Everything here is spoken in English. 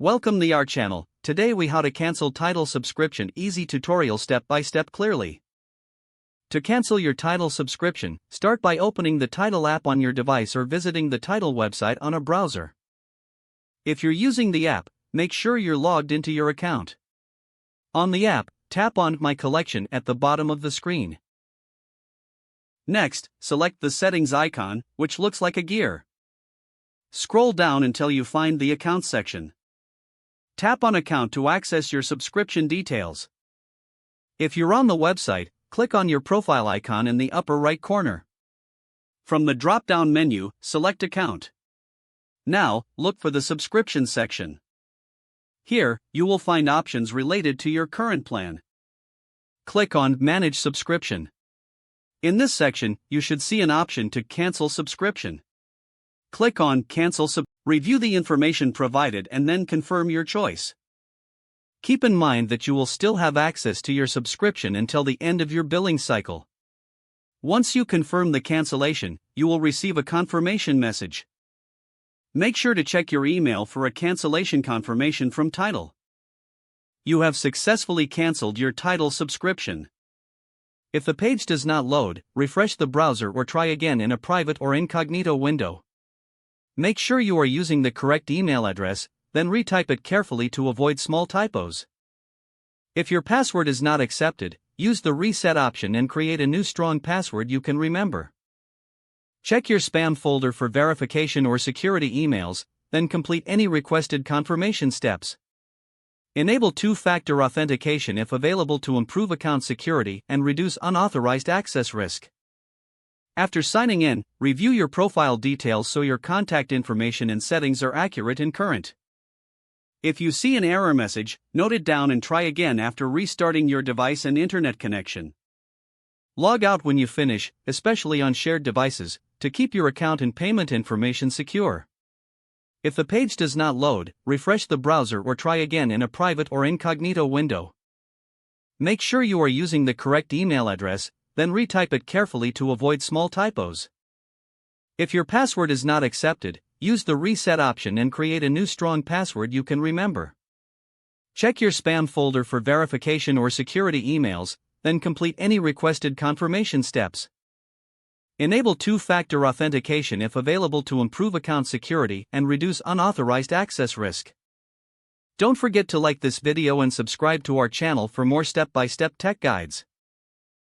Welcome to our channel. Today we how to cancel Tidal subscription easy tutorial step by step clearly. To cancel your Tidal subscription, start by opening the Tidal app on your device or visiting the Tidal website on a browser. If you're using the app, make sure you're logged into your account. On the app, tap on My Collection at the bottom of the screen. Next, select the settings icon, which looks like a gear. Scroll down until you find the Account section. Tap on Account to access your subscription details. If you're on the website, click on your profile icon in the upper right corner. From the drop-down menu, select Account. Now, look for the Subscription section. Here, you will find options related to your current plan. Click on Manage Subscription. In this section, you should see an option to cancel subscription. Click on Cancel Subscription. Review the information provided and then confirm your choice. Keep in mind that you will still have access to your subscription until the end of your billing cycle. Once you confirm the cancellation, you will receive a confirmation message. Make sure to check your email for a cancellation confirmation from Tidal. You have successfully canceled your Tidal subscription. If the page does not load, refresh the browser or try again in a private or incognito window. Make sure you are using the correct email address, then retype it carefully to avoid small typos. If your password is not accepted, use the reset option and create a new strong password you can remember. Check your spam folder for verification or security emails, then complete any requested confirmation steps. Enable two-factor authentication if available to improve account security and reduce unauthorized access risk. After signing in, review your profile details so your contact information and settings are accurate and current. If you see an error message, note it down and try again after restarting your device and internet connection. Log out when you finish, especially on shared devices, to keep your account and payment information secure. If the page does not load, refresh the browser or try again in a private or incognito window. Make sure you are using the correct email address, then retype it carefully to avoid small typos. If your password is not accepted, use the reset option and create a new strong password you can remember. Check your spam folder for verification or security emails, then complete any requested confirmation steps. Enable two-factor authentication if available to improve account security and reduce unauthorized access risk. Don't forget to like this video and subscribe to our channel for more step-by-step tech guides.